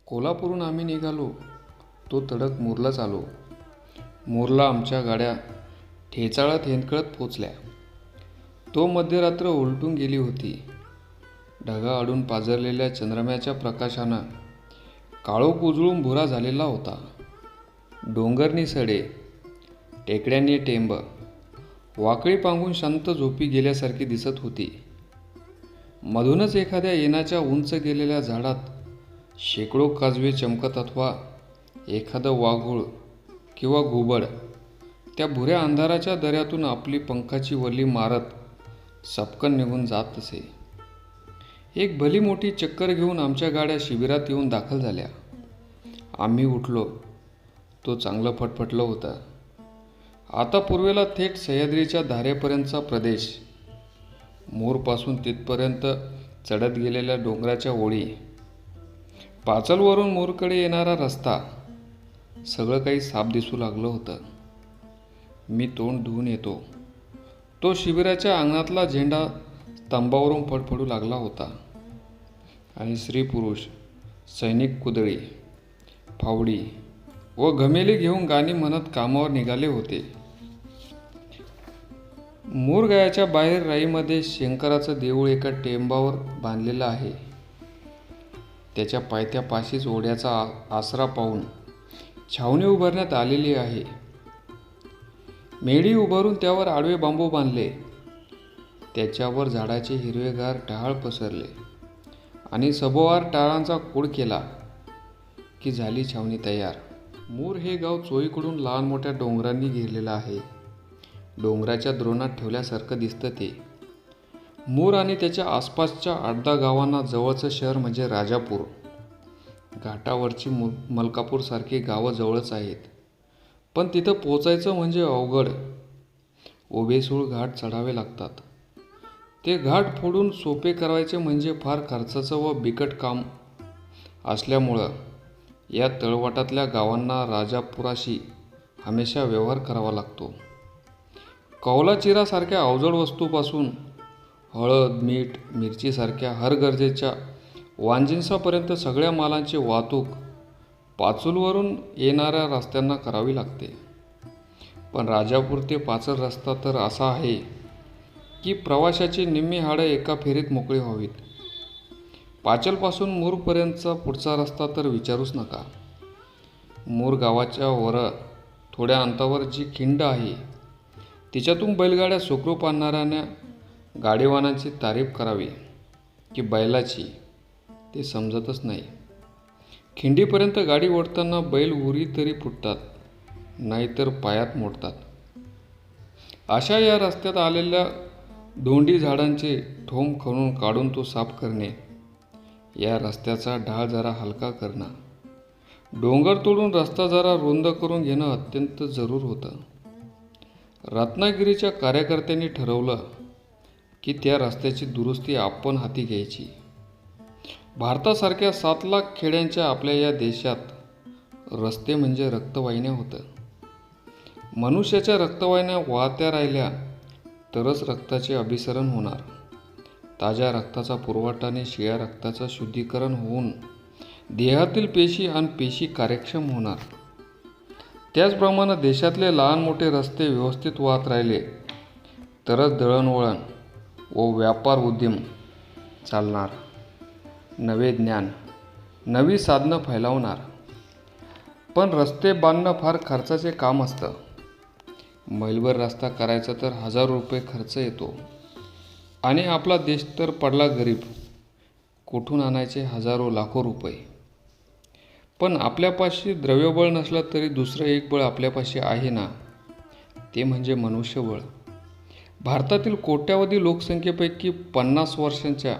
कोल्हापूरहून आम्ही निघालो तो तडक मोरलाच आलो. मोरला आमच्या गाड्या ठेचाळत हेंदकळत पोचल्या. तो मध्यरात्र उलटून गेली होती. ढगा आडून पाजरलेल्या चंद्रम्याच्या प्रकाशानं काळोख उजळून भुरा झालेला होता. डोंगरनी सडे, टेकड्यांनी टेंब, वाकळी पांगून शांत झोपी गेल्यासारखी दिसत होती. मधूनच एखाद्या येनाच्या उंच गेलेल्या झाडात शेकडो काजवे चमकत अथवा एखादं वाघूळ किंवा घुबड त्या भुऱ्या अंधाराच्या दऱ्यातून आपली पंखाची वल्ली मारत सपकन निघून जात असे. एक भली मोठी चक्कर घेऊन आमच्या गाड्या शिबिरात येऊन दाखल झाल्या. आम्ही उठलो. तो चांगलं फटफटलं होतं. आता पूर्वेला थेट सह्याद्रीच्या धारेपर्यंतचा प्रदेश, मोरपासून तिथपर्यंत चढत गेलेल्या डोंगराच्या ओळी, पाचलवरून मोरकडे येणारा रस्ता, सगळं काही साफ दिसू लागलं होतं. मी तोंड धुवून येतो. तो शिबिराच्या अंगणातला झेंडा स्तंभावरून फडफडू लागला होता आणि स्त्री पुरुष, सैनिक कुदळी, फावडी व घमेली घेऊन गाणी म्हणत कामावर निघाले होते. मोरगायाच्या बाहेर राईमध्ये शंकराचं देऊळ एका टेंबावर बांधलेलं आहे. त्याच्या पायथ्यापाशीच ओढ्याचा आसरा पाहून छावणी उभारण्यात आलेली आहे. मेढी उभारून त्यावर आडवे बांबू बांधले. त्याच्यावर झाडाचे हिरवेगार टहाळ पसरले आणि सभोवार टाळांचा कूड केला की झाली छावणी तयार. मोर हे गाव चोहीकडून लहान मोठ्या डोंगरांनी घेरलेलं आहे. डोंगराच्या द्रोणात ठेवल्यासारखं दिसतं ते. मोर आणि त्याच्या आसपासच्या 8-10 गावांना जवळचं शहर म्हणजे राजापूर. घाटावरची मलकापूरसारखी गावं जवळच आहेत, पण तिथं पोचायचं म्हणजे अवघड. उभेसूळ घाट चढावे लागतात. ते घाट फोडून सोपे करायचे म्हणजे फार खर्चाचं व बिकट काम असल्यामुळं या तळवाटातल्या गावांना राजापुराशी हमेशा व्यवहार करावा लागतो. कौलाचिरासारख्या अवजड वस्तूपासून हळद, मीठ, मिरचीसारख्या हरगरजेच्या वांजिंसापर्यंत सगळ्या मालांची वाहतूक पाचूलवरून येणाऱ्या रस्त्यांना करावी लागते. पण राजापूर ते पाचल रस्ता तर असा आहे की प्रवाशाची निम्मी हाडं एका फेरीत मोकळी व्हावीत. पाचलपासून मोरपर्यंतचा पुढचा रस्ता तर विचारूच नका. मोर गावाच्या वर थोड्या अंतरावर जी खिंड आहे तिच्यातून बैलगाड्या सुखरूप आणणाऱ्या गाडीवानाची तारीफ करावी की बैलाची ते समजतच नाही. खिंडीपर्यंत गाडी ओढताना बैल उरी तरी फुटतात, नाहीतर पायात मोडतात. अशा या रस्त्यात आलेल्या धोंडी झाडांचे ठोंब खणून काढून तो साफ करणे, या रस्त्याचा ढाळ जरा हलका करणं, डोंगर तोडून रस्ता जरा रुंद करून घेणं अत्यंत जरूर होतं. रत्नागिरीच्या कार्यकर्त्यांनी ठरवलं की त्या रस्त्याची दुरुस्ती आपण हाती घ्यायची. भारतासारख्या 7 लाख खेड्यांच्या आपल्या या देशात रस्ते म्हणजे रक्तवाहिन्या होतं. मनुष्याच्या रक्तवाहिन्या वाहत्या राहिल्या तरच रक्ताचे अभिसरण होणार. ताज्या रक्ताचा पुरवठा आणि शिळ्या रक्ताचं शुद्धीकरण होऊन देहातील पेशी आणि पेशी कार्यक्षम होणार. त्याचप्रमाणे देशातले लहान मोठे रस्ते व्यवस्थित वाहत राहिले तरच दळणवळण व व्यापार उद्यम चालणार. नवे ज्ञान, नवी साधनं फैलावणार. पण रस्ते बांधणं फार खर्चाचे काम असतं. मैलभर रस्ता करायचा तर हजारो रुपये खर्च येतो आणि आपला देश तर पडला गरीब. कुठून आणायचे हजारो लाखो रुपये. पण आपल्यापाशी द्रव्यबळ नसलं तरी दुसरं एक बळ आपल्यापाशी आहे ना, ते म्हणजे मनुष्यबळ. भारतातील कोट्यावधी लोकसंख्येपैकी 50 वर्षांच्या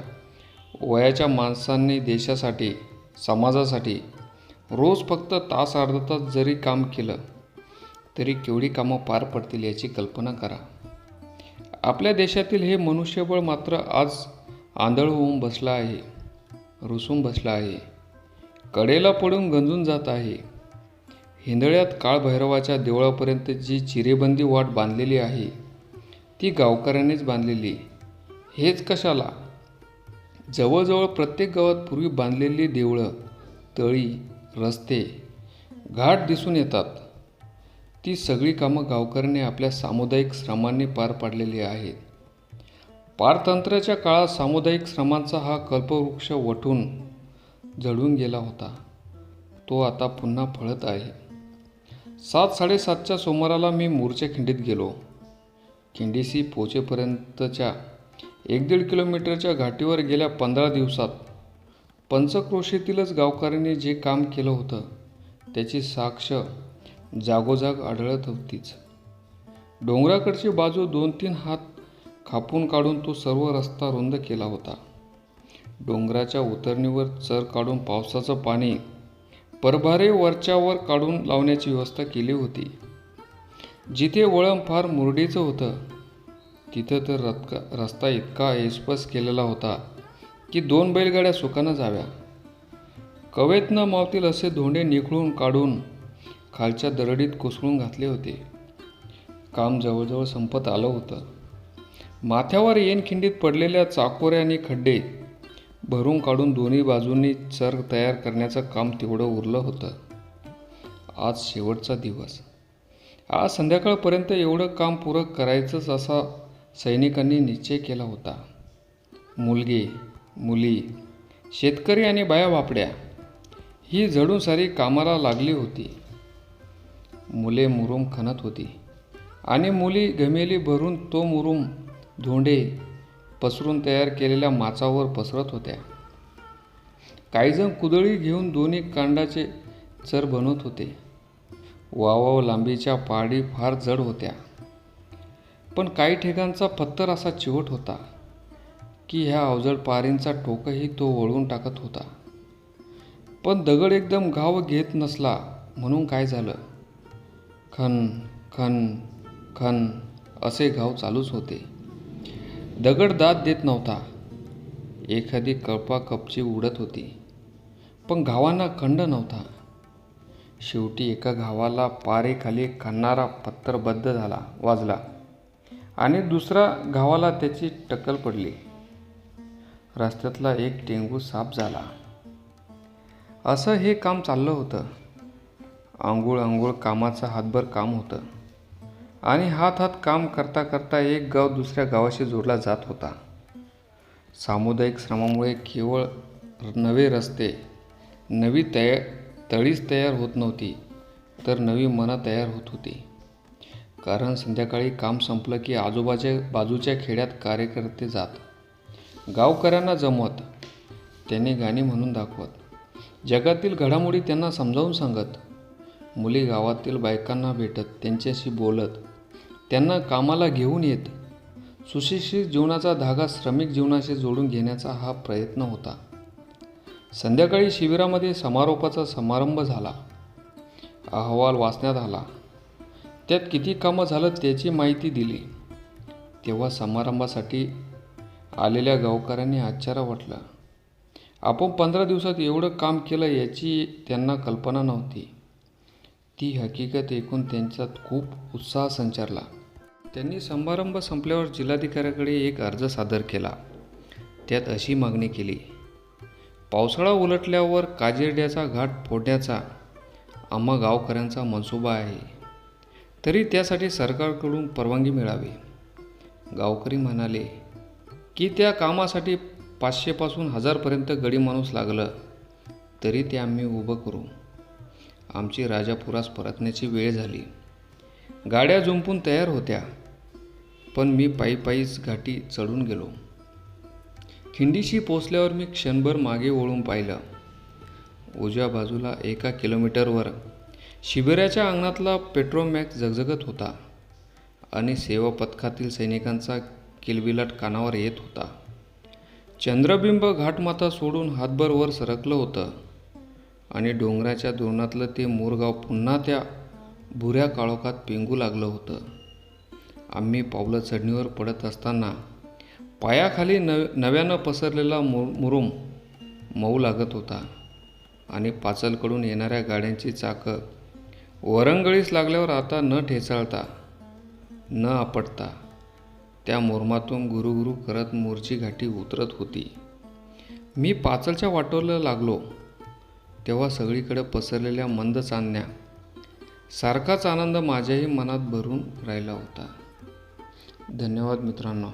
वयाच्या माणसांनी देशासाठी, समाजासाठी रोज फक्त तास अर्धा तास जरी काम केलं तरी केवढी कामं पार पडतील याची कल्पना करा. आपल्या देशातील हे मनुष्यबळ मात्र आज आंधळ होऊन बसलं आहे, रुसून बसलं आहे, कडेला पडून गंजून जात आहे. हिंदळ्यात काळभैरवाच्या देवळापर्यंत जी चिरेबंदी वाट बांधलेली आहे ती गावकऱ्यांनीच बांधलेली. हेच कशाला, जवळजवळ प्रत्येक गावात पूर्वी बांधलेली देवळं तळी, रस्ते, घाट दिसून येतात. ती सगळी कामं गावकऱ्यांनी आपल्या सामुदायिक श्रमांनी पार पाडलेली आहेत. पारतंत्र्याच्या काळात सामुदायिक श्रमांचा हा कल्पवृक्ष वटून झडून गेला होता. तो आता पुन्हा फळत आहे. 7:30च्या सुमाराला मी मूरच्या खिंडीत गेलो. खिंडीशी पोचेपर्यंतच्या 1-1.5 किलोमीटरच्या घाटीवर गेल्या 15 दिवसात पंचक्रोशीतीलच गावकऱ्यांनी जे काम केलं होतं त्याची साक्ष जागोजाग आढळत होतीच. डोंगराकडची बाजू 2-3 हात कापून काढून तो सर्व रस्ता रुंद केला होता. डोंगराच्या उतरणीवर चर काढून पावसाचं पाणी परभारे वरच्यावर काढून लावण्याची व्यवस्था केली होती. जिथे वळण फार मुरडीचं होतं तिथं तर रस्ता इतका ऐसपैस केलेला होता की 2 बैलगाड्या सुखानं जाव्या. कवेत न मावतील असे धोंडे निखळून काढून खालच्या दरडीत कोसळून घातले होते. काम जवळजवळ संपत आलं होतं. माथ्यावर येनखिंडीत पडलेल्या चाकोऱ्या आणि खड्डे भरून काढून दोन्ही बाजूंनी चर तयार करण्याचं काम तेवढं उरलं होतं. आज शेवटचा दिवस. आज संध्याकाळपर्यंत एवढं काम पुरं करायचंच असा सैनिकांनी निश्चय केला होता. मुलगे, मुली, शेतकरी आणि बाया-बापड्या ही झडून सारी कामाला लागली होती. मुले मुरुम खणत होती आणि मुली घमेली भरून तो मुरुम धोंडे पसरून तयार केलेल्या माचावर पसरत होत्या. काहीजण कुदळी घेऊन दोन्ही कांडाचे चर बनवत होते. वाव लांबीच्या पारडी फार जड होत्या, पण काही ठिकाणचा पत्थर असा चिवट होता की ह्या अवजड पारींचा टोकही तो वळवून टाकत होता. पण दगड एकदम घाव घेत नसला म्हणून काय झालं, खन खन खन असे घाव चालूच होते. दगड दाद देत नव्हता. एखादी कळपा-कपची उडत होती, पण घावांना खंड नव्हता. शेवटी एका घावाला पारेखाली खणणारा पत्थर बद्ध वाजला आणि दुसरा घावाला त्याची टक्कल पडली. रस्त्यातला एक टेंगू साफ झाला. असं हे काम चाललं होतं. आंघोळ कामाचं हातभर काम होतं आणि हात काम करता करता एक गाव दुसऱ्या गावाशी जोडला जात होता. सामुदायिक श्रमामुळे केवळ नवे रस्ते, नवी तळीच तयार होत नव्हती, तर नवी मनं तयार होत होती. कारण संध्याकाळी काम संपलं की बाजूच्या खेड्यात कार्यकर्ते जात, गावकऱ्यांना जमवत, त्यांनी गाणी म्हणून दाखवत, जगातील घडामोडी त्यांना समजावून सांगत. मुली गावातील बायकांना भेटत, त्यांच्याशी बोलत, त्यांना कामाला घेऊन येत. सुशिक्षित जीवनाचा धागा श्रमिक जीवनाशी जोडून घेण्याचा हा प्रयत्न होता. संध्याकाळी शिबिरामध्ये समारोपाचा समारंभ झाला. अहवाल वाचण्यात आला. त्यात किती कामं झालं त्याची माहिती दिली. तेव्हा समारंभासाठी आलेल्या गावकऱ्यांनी आश्चर्य वाटलं. आपण 15 दिवसात एवढं काम केलं याची त्यांना कल्पना नव्हती. ती हकीकत ऐकून त्यांच्यात खूप उत्साह संचारला. त्यांनी समारंभ संपल्यावर जिल्हाधिकाऱ्याकडे एक अर्ज सादर केला. त्यात अशी मागणी केली: पावसाळा उलटल्यावर काजिरड्याचा घाट फोडण्याचा आम्हा गावकऱ्यांचा मनसुबा आहे, तरी त्यासाठी सरकारकडून परवानगी मिळावी. गावकरी म्हणाले की त्या कामासाठी 500 पासून 1000 पर्यंत गडी माणूस लागलं तरी ते आम्ही उभं करू. आमची राजापुरास परतण्याची वेळ झाली. गाड्या जुंपून तयार होत्या, पण मी पायीच घाटी चढून गेलो. खिंडीशी पोचल्यावर मी क्षणभर मागे वळून पाहिलं. उजव्या बाजूला 1 किलोमीटरवर शिबिराच्या अंगणातला पेट्रोमॅक्स झगझगत होता आणि सेवा पथकातील सैनिकांचा किलबिलाट कानावर येत होता. चंद्रबिंब घाटमाथा सोडून हातभर वर सरकलं होतं आणि डोंगराच्या द्रोणातलं ते मोरगाव पुन्हा त्या भुऱ्या काळोखात पेंगू लागलं होतं. आम्ही पावलं चढणीवर पडत असताना पायाखाली नव्यानं पसरलेला मुरुम मऊ लागत होता आणि पाचलकडून येणाऱ्या गाड्यांची चाकं वरंगळीस लागल्यावर आता न ठेचाळता, न आपटता त्या मुरुमातून गुरुगुरू करत मोरची घाटी उतरत होती. मी पाचलच्या वाटेला लागलो. तेव्हा सगळीकडे पसरलेल्या मंद चांदण्या सारखाच आनंद माझ्याही मनात भरून राहिला होता. धन्यवाद मित्रांनो.